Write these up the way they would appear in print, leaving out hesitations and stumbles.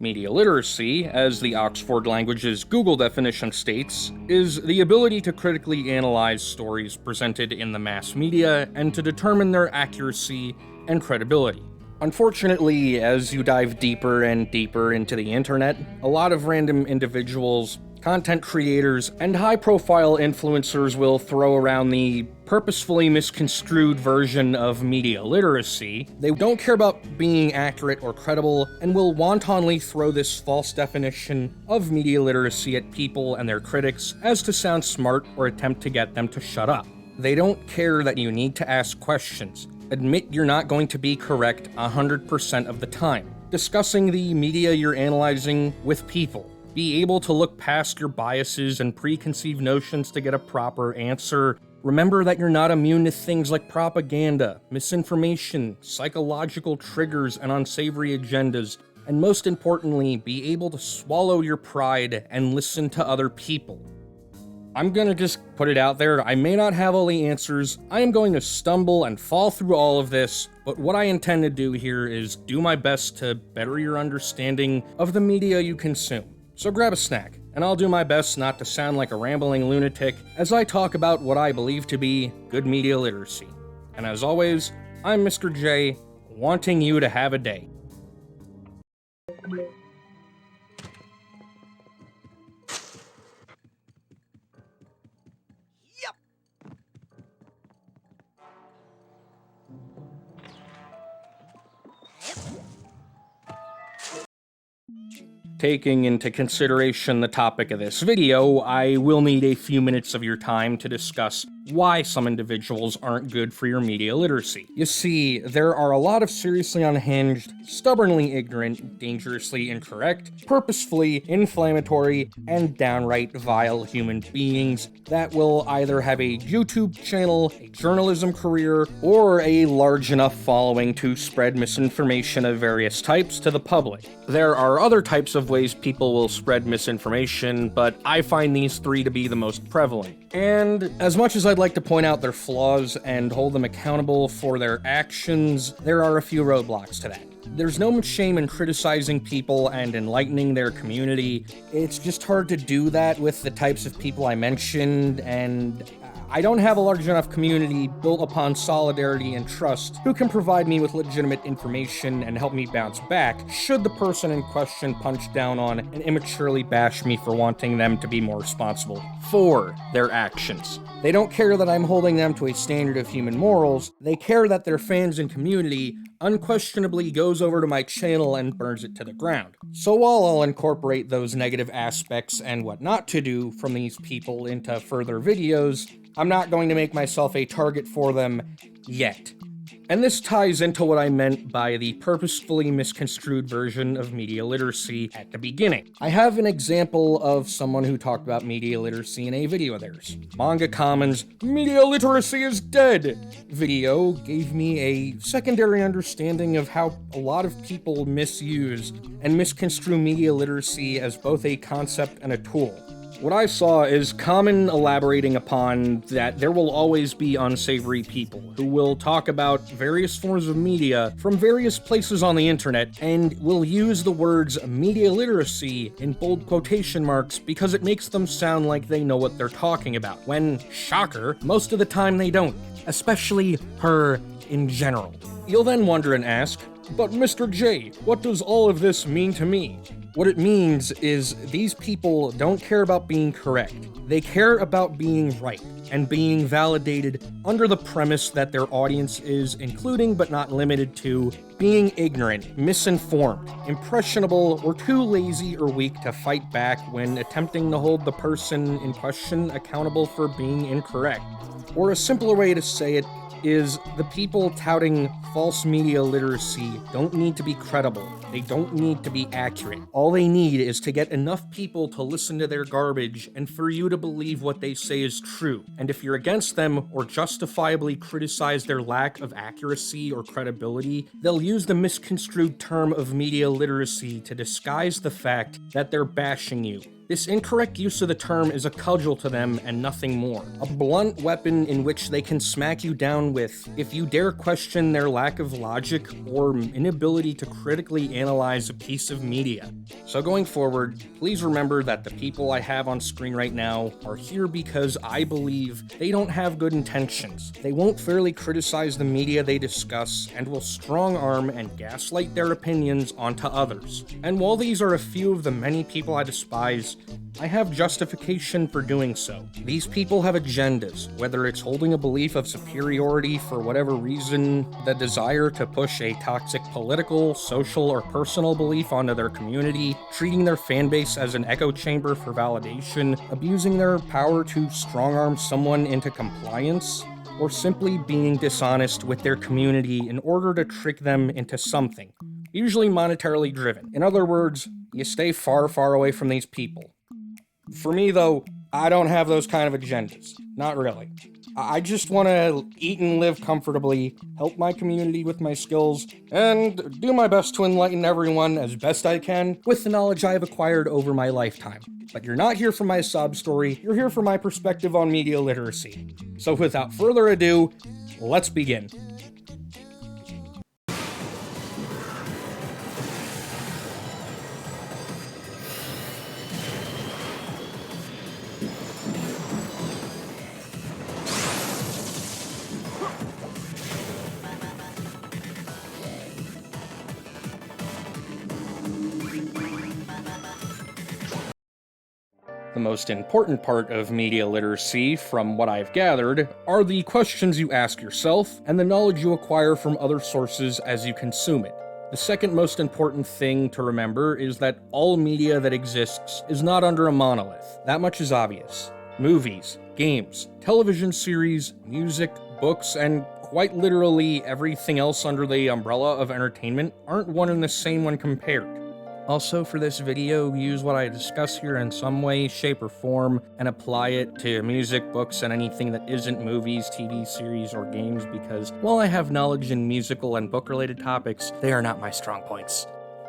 Media literacy, as the Oxford Languages Google definition states, is the ability to critically analyze stories presented in the mass media and to determine their accuracy and credibility. Unfortunately, as you dive deeper and deeper into the internet, a lot of random individuals, content creators, and high-profile influencers will throw around the purposefully misconstrued version of media literacy. They don't care about being accurate or credible, and will wantonly throw this false definition of media literacy at people and their critics as to sound smart or attempt to get them to shut up. They don't care that you need to ask questions. Admit you're not going to be correct 100% of the time. Discussing the media you're analyzing with people. Be able to look past your biases and preconceived notions to get a proper answer. Remember that you're not immune to things like propaganda, misinformation, psychological triggers, and unsavory agendas. And most importantly, be able to swallow your pride and listen to other people. I'm gonna just put it out there, I may not have all the answers, I am going to stumble and fall through all of this, but what I intend to do here is do my best to better your understanding of the media you consume. So grab a snack, and I'll do my best not to sound like a rambling lunatic as I talk about what I believe to be good media literacy. And as always, I'm Mr. J, wanting you to have a day. Taking into consideration the topic of this video, I will need a few minutes of your time to discuss why some individuals aren't good for your media literacy. You see, there are a lot of seriously unhinged, stubbornly ignorant, dangerously incorrect, purposefully inflammatory, and downright vile human beings that will either have a YouTube channel, a journalism career, or a large enough following to spread misinformation of various types to the public. There are other types of ways people will spread misinformation, but I find these three to be the most prevalent. And as much as I'd like to point out their flaws and hold them accountable for their actions, there are a few roadblocks to that. There's no much shame in criticizing people and enlightening their community. It's just hard to do that with the types of people I mentioned, and I don't have a large enough community built upon solidarity and trust who can provide me with legitimate information and help me bounce back should the person in question punch down on and immaturely bash me for wanting them to be more responsible for their actions. They don't care that I'm holding them to a standard of human morals, they care that their fans and community unquestionably goes over to my channel and burns it to the ground. So while I'll incorporate those negative aspects and what not to do from these people into further videos, I'm not going to make myself a target for them yet. And this ties into what I meant by the purposefully misconstrued version of media literacy at the beginning. I have an example of someone who talked about media literacy in a video of theirs. Manga Common's "Media Literacy is Dead" video gave me a secondary understanding of how a lot of people misuse and misconstrue media literacy as both a concept and a tool. What I saw is Common elaborating upon that there will always be unsavory people who will talk about various forms of media from various places on the internet and will use the words media literacy in bold quotation marks because it makes them sound like they know what they're talking about, when, shocker, most of the time they don't, especially her in general. You'll then wonder and ask, but Mr. J, what does all of this mean to me? What it means is these people don't care about being correct. They care about being right and being validated under the premise that their audience is, including but not limited to, being ignorant, misinformed, impressionable, or too lazy or weak to fight back when attempting to hold the person in question accountable for being incorrect. Or a simpler way to say it is the people touting false media literacy don't need to be credible. They don't need to be accurate. All they need is to get enough people to listen to their garbage and for you to believe what they say is true. And if you're against them or justifiably criticize their lack of accuracy or credibility, they'll use the misconstrued term of media literacy to disguise the fact that they're bashing you. This incorrect use of the term is a cudgel to them and nothing more. A blunt weapon in which they can smack you down with if you dare question their lack of logic or inability to critically analyze a piece of media. So going forward, please remember that the people I have on screen right now are here because I believe they don't have good intentions. They won't fairly criticize the media they discuss and will strong-arm and gaslight their opinions onto others. And while these are a few of the many people I despise, I have justification for doing so. These people have agendas, whether it's holding a belief of superiority for whatever reason, the desire to push a toxic political, social, or personal belief onto their community, treating their fanbase as an echo chamber for validation, abusing their power to strong-arm someone into compliance, or simply being dishonest with their community in order to trick them into something, usually monetarily driven. In other words, you stay far, far away from these people. For me, though, I don't have those kind of agendas. Not really. I just want to eat and live comfortably, help my community with my skills, and do my best to enlighten everyone as best I can with the knowledge I have acquired over my lifetime. But you're not here for my sob story, you're here for my perspective on media literacy. So without further ado, let's begin. The most important part of media literacy, from what I've gathered, are the questions you ask yourself and the knowledge you acquire from other sources as you consume it. The second most important thing to remember is that all media that exists is not under a monolith. That much is obvious. Movies, games, television series, music, books, and quite literally everything else under the umbrella of entertainment aren't one and the same when compared. Also, for this video, use what I discuss here in some way, shape, or form, and apply it to music, books, and anything that isn't movies, TV series, or games, because while I have knowledge in musical and book-related topics, they are not my strong points.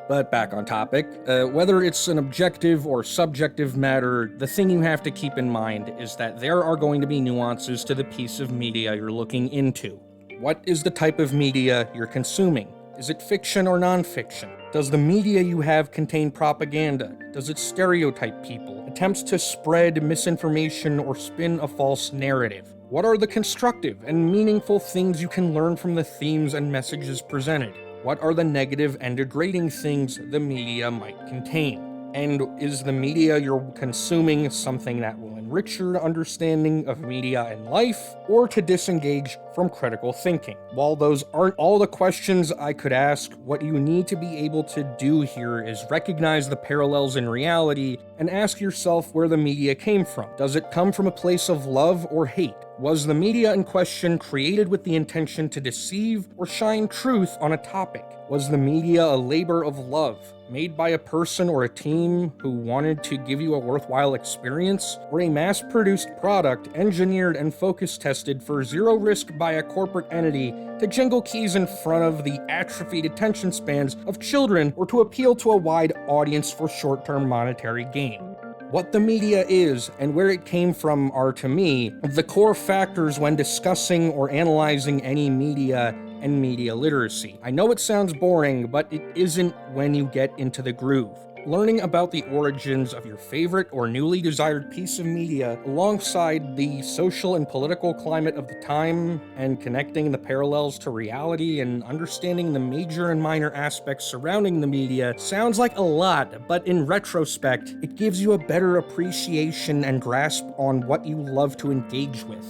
But back on topic, whether it's an objective or subjective matter, the thing you have to keep in mind is that there are going to be nuances to the piece of media you're looking into. What is the type of media you're consuming? Is it fiction or non-fiction? Does the media you have contain propaganda? Does it stereotype people? Attempts to spread misinformation or spin a false narrative? What are the constructive and meaningful things you can learn from the themes and messages presented? What are the negative and degrading things the media might contain? And is the media you're consuming something that will enrich your understanding of media and life, or to disengage from critical thinking? While those aren't all the questions I could ask, what you need to be able to do here is recognize the parallels in reality and ask yourself where the media came from. Does it come from a place of love or hate? Was the media in question created with the intention to deceive or shine truth on a topic? Was the media a labor of love, made by a person or a team who wanted to give you a worthwhile experience, or a mass-produced product engineered and focus-tested for zero risk by a corporate entity to jingle keys in front of the atrophied attention spans of children or to appeal to a wide audience for short-term monetary gain? What the media is and where it came from are, to me, the core factors when discussing or analyzing any media and media literacy. I know it sounds boring, but it isn't when you get into the groove. Learning about the origins of your favorite or newly desired piece of media alongside the social and political climate of the time, and connecting the parallels to reality and understanding the major and minor aspects surrounding the media sounds like a lot, but in retrospect, it gives you a better appreciation and grasp on what you love to engage with.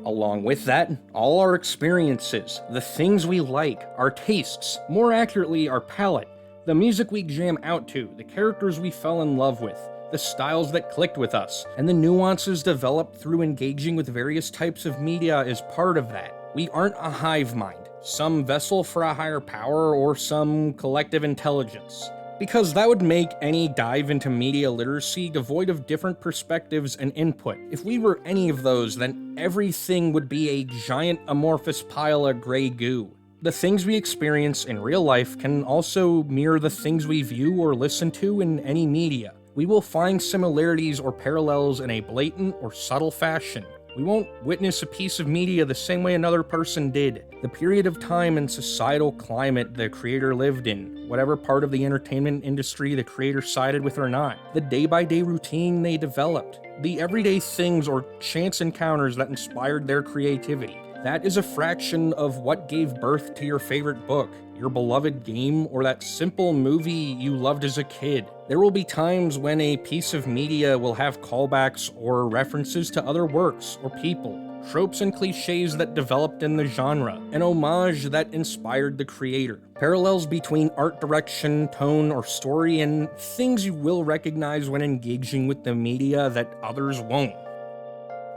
Along with that, all our experiences, the things we like, our tastes, more accurately our palate, the music we jam out to, the characters we fell in love with, the styles that clicked with us, and the nuances developed through engaging with various types of media is part of that. We aren't a hive mind, some vessel for a higher power, or some collective intelligence. Because that would make any dive into media literacy devoid of different perspectives and input. If we were any of those, then everything would be a giant amorphous pile of gray goo. The things we experience in real life can also mirror the things we view or listen to in any media. We will find similarities or parallels in a blatant or subtle fashion. We won't witness a piece of media the same way another person did. The period of time and societal climate the creator lived in, whatever part of the entertainment industry the creator sided with or not, the day-by-day routine they developed, the everyday things or chance encounters that inspired their creativity. That is a fraction of what gave birth to your favorite book, your beloved game, or that simple movie you loved as a kid. There will be times when a piece of media will have callbacks or references to other works or people, tropes and cliches that developed in the genre, an homage that inspired the creator, parallels between art direction, tone, or story, and things you will recognize when engaging with the media that others won't.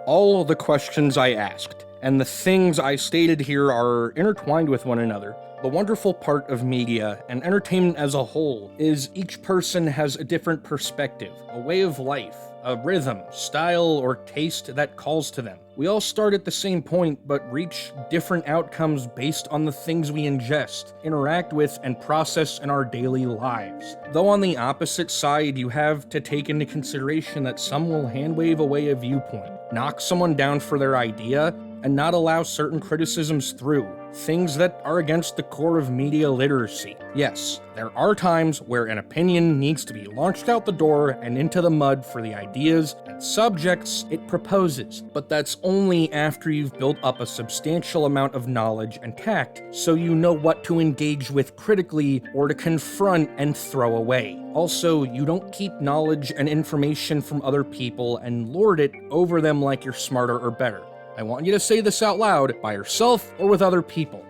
All the questions I asked and the things I stated here are intertwined with one another. The wonderful part of media, and entertainment as a whole, is each person has a different perspective, a way of life, a rhythm, style, or taste that calls to them. We all start at the same point, but reach different outcomes based on the things we ingest, interact with, and process in our daily lives. Though on the opposite side, you have to take into consideration that some will handwave away a viewpoint, knock someone down for their idea, and not allow certain criticisms through, things that are against the core of media literacy. Yes, there are times where an opinion needs to be launched out the door and into the mud for the ideas and subjects it proposes, but that's only after you've built up a substantial amount of knowledge and tact, so you know what to engage with critically or to confront and throw away. Also, you don't keep knowledge and information from other people and lord it over them like you're smarter or better. I want you to say this out loud, by yourself or with other people.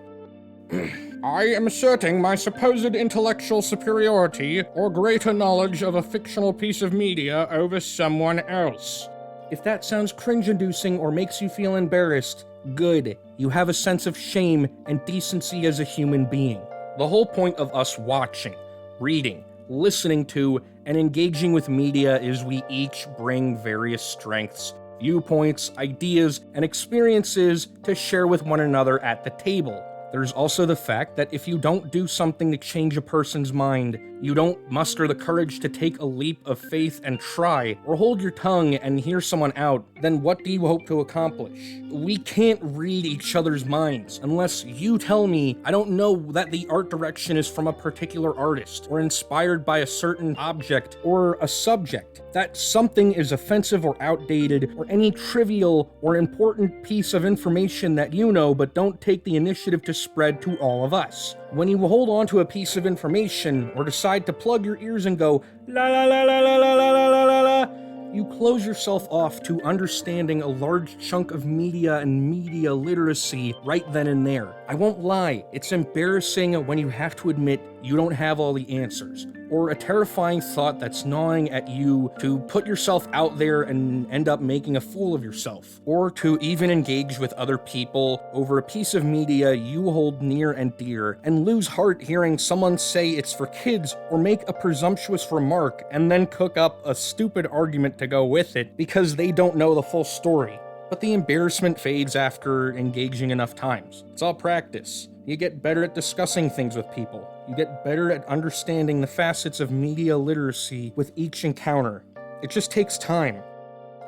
I am asserting my supposed intellectual superiority or greater knowledge of a fictional piece of media over someone else. If that sounds cringe-inducing or makes you feel embarrassed, good. You have a sense of shame and decency as a human being. The whole point of us watching, reading, listening to, and engaging with media is we each bring various strengths, viewpoints, ideas, and experiences to share with one another at the table. There's also the fact that if you don't do something to change a person's mind, you don't muster the courage to take a leap of faith and try, or hold your tongue and hear someone out, then what do you hope to accomplish? We can't read each other's minds unless you tell me I don't know that the art direction is from a particular artist, or inspired by a certain object or a subject, that something is offensive or outdated, or any trivial or important piece of information that you know but don't take the initiative to spread to all of us. When you hold on to a piece of information or decide to plug your ears and go la la la la la la la la la la, you close yourself off to understanding a large chunk of media and media literacy right then and there. I won't lie, it's embarrassing when you have to admit you don't have all the answers, or a terrifying thought that's gnawing at you to put yourself out there and end up making a fool of yourself, or to even engage with other people over a piece of media you hold near and dear, and lose heart hearing someone say it's for kids or make a presumptuous remark and then cook up a stupid argument to go with it because they don't know the full story. But the embarrassment fades after engaging enough times. It's all practice. You get better at discussing things with people. You get better at understanding the facets of media literacy with each encounter. It just takes time.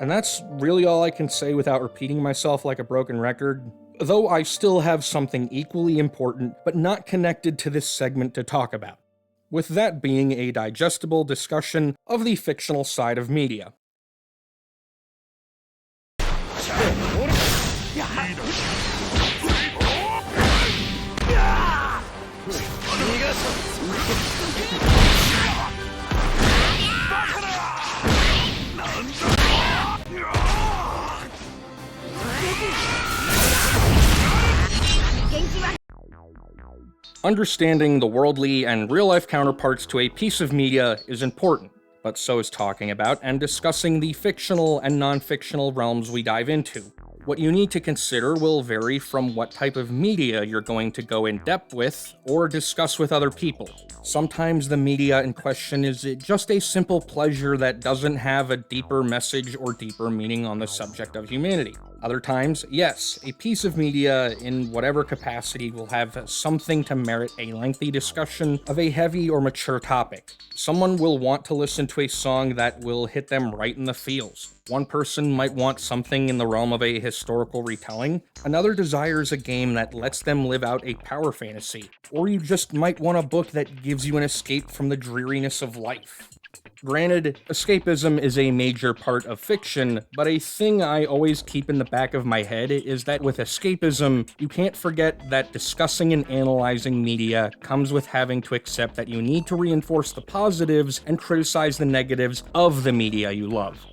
And that's really all I can say without repeating myself like a broken record, though I still have something equally important but not connected to this segment to talk about, with that being a digestible discussion of the fictional side of media. Understanding the worldly and real-life counterparts to a piece of media is important, but so is talking about and discussing the fictional and non-fictional realms we dive into. What you need to consider will vary from what type of media you're going to go in depth with or discuss with other people. Sometimes the media in question is just a simple pleasure that doesn't have a deeper message or deeper meaning on the subject of humanity. Other times, yes, a piece of media in whatever capacity will have something to merit a lengthy discussion of a heavy or mature topic. Someone will want to listen to a song that will hit them right in the feels. One person might want something in the realm of a historical retelling, another desires a game that lets them live out a power fantasy, or you just might want a book that gives you an escape from the dreariness of life. Granted, escapism is a major part of fiction, but a thing I always keep in the back of my head is that with escapism, you can't forget that discussing and analyzing media comes with having to accept that you need to reinforce the positives and criticize the negatives of the media you love.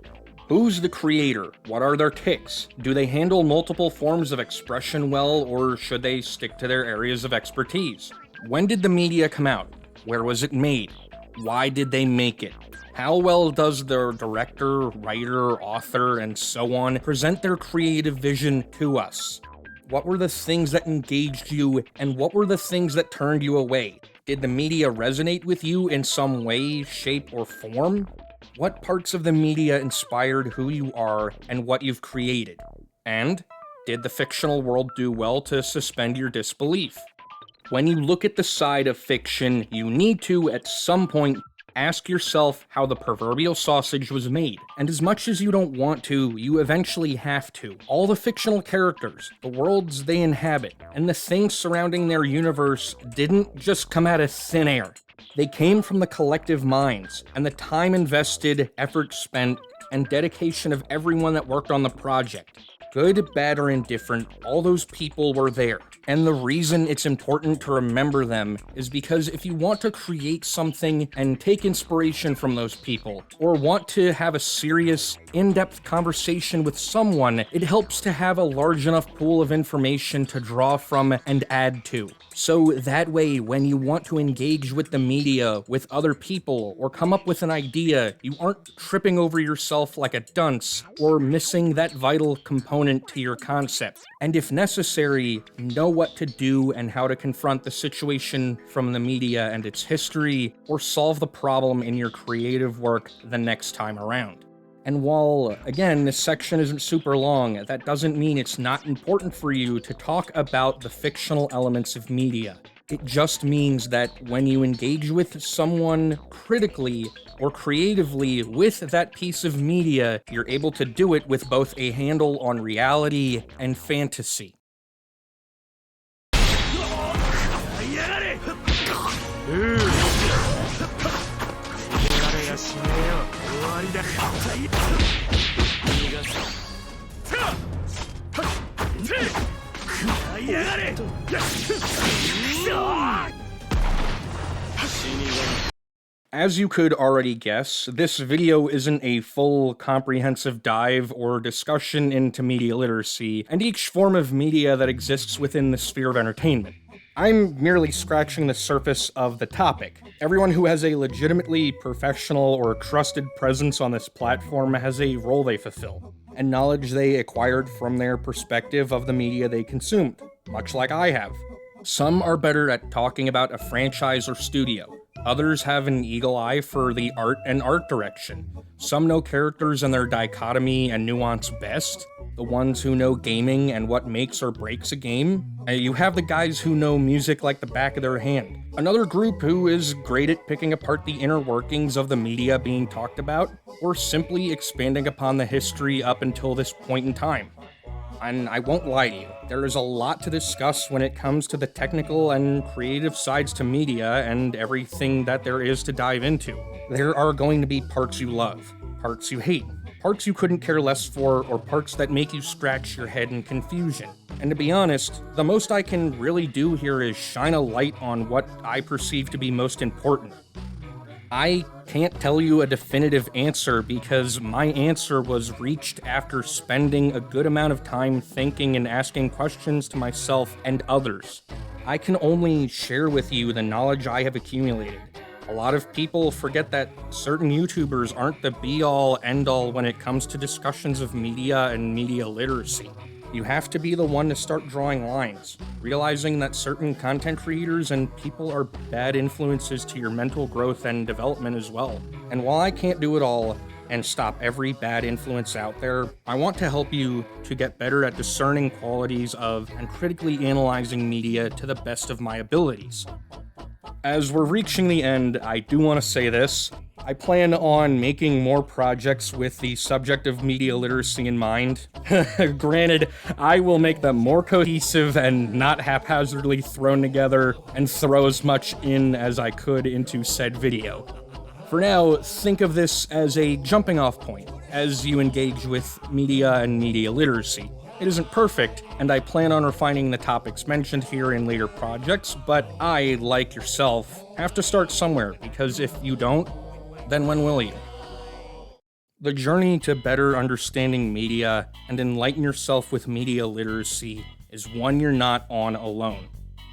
Who's the creator? What are their tics? Do they handle multiple forms of expression well, or should they stick to their areas of expertise? When did the media come out? Where was it made? Why did they make it? How well does the director, writer, author, and so on present their creative vision to us? What were the things that engaged you, and what were the things that turned you away? Did the media resonate with you in some way, shape, or form? What parts of the media inspired who you are and what you've created? And did the fictional world do well to suspend your disbelief? When you look at the side of fiction, you need to, at some point, ask yourself how the proverbial sausage was made. And as much as you don't want to, you eventually have to. All the fictional characters, the worlds they inhabit, and the things surrounding their universe didn't just come out of thin air. They came from the collective minds, and the time invested, effort spent, and dedication of everyone that worked on the project. Good, bad, or indifferent, all those people were there. And the reason it's important to remember them is because if you want to create something and take inspiration from those people, or want to have a serious, in-depth conversation with someone, it helps to have a large enough pool of information to draw from and add to. So that way, when you want to engage with the media, with other people, or come up with an idea, you aren't tripping over yourself like a dunce, or missing that vital component to your concept. And if necessary, know what to do and how to confront the situation from the media and its history, or solve the problem in your creative work the next time around. And while, again, this section isn't super long, that doesn't mean it's not important for you to talk about the fictional elements of media. It just means that when you engage with someone critically or creatively with that piece of media, you're able to do it with both a handle on reality and fantasy. As you could already guess, this video isn't a full, comprehensive dive or discussion into media literacy and each form of media that exists within the sphere of entertainment. I'm merely scratching the surface of the topic. Everyone who has a legitimately professional or trusted presence on this platform has a role they fulfill, and knowledge they acquired from their perspective of the media they consumed, much like I have. Some are better at talking about a franchise or studio. Others have an eagle eye for the art and art direction. Some know characters and their dichotomy and nuance best. The ones who know gaming and what makes or breaks a game. You have the guys who know music like the back of their hand. Another group who is great at picking apart the inner workings of the media being talked about, or simply expanding upon the history up until this point in time. And I won't lie to you, there is a lot to discuss when it comes to the technical and creative sides to media and everything that there is to dive into. There are going to be parts you love, parts you hate, parts you couldn't care less for, or parts that make you scratch your head in confusion. And to be honest, the most I can really do here is shine a light on what I perceive to be most important. I can't tell you a definitive answer because my answer was reached after spending a good amount of time thinking and asking questions to myself and others. I can only share with you the knowledge I have accumulated. A lot of people forget that certain YouTubers aren't the be-all, end-all when it comes to discussions of media and media literacy. You have to be the one to start drawing lines, realizing that certain content creators and people are bad influences to your mental growth and development as well. And while I can't do it all, and stop every bad influence out there, I want to help you to get better at discerning qualities of and critically analyzing media to the best of my abilities. As we're reaching the end, I do want to say this. I plan on making more projects with the subject of media literacy in mind. Granted, I will make them more cohesive and not haphazardly thrown together and throw as much in as I could into said video. For now, think of this as a jumping off point as you engage with media and media literacy. It isn't perfect, and I plan on refining the topics mentioned here in later projects, but I, like yourself, have to start somewhere, because if you don't, then when will you? The journey to better understanding media and enlighten yourself with media literacy is one you're not on alone.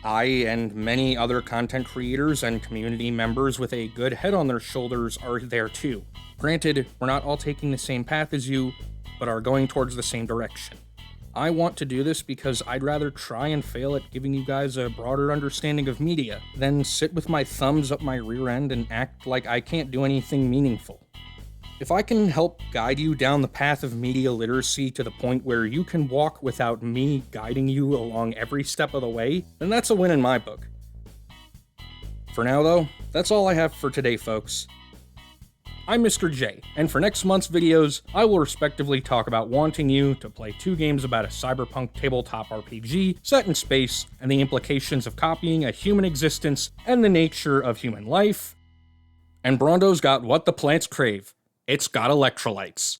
I and many other content creators and community members with a good head on their shoulders are there too. Granted, we're not all taking the same path as you, but are going towards the same direction. I want to do this because I'd rather try and fail at giving you guys a broader understanding of media than sit with my thumbs up my rear end and act like I can't do anything meaningful. If I can help guide you down the path of media literacy to the point where you can walk without me guiding you along every step of the way, then that's a win in my book. For now though, that's all I have for today, folks. I'm Mr. J, and for next month's videos, I will respectively talk about wanting you to play 2 games about a cyberpunk tabletop RPG set in space and the implications of copying a human existence and the nature of human life. And Brondo's got what the plants crave. It's got electrolytes.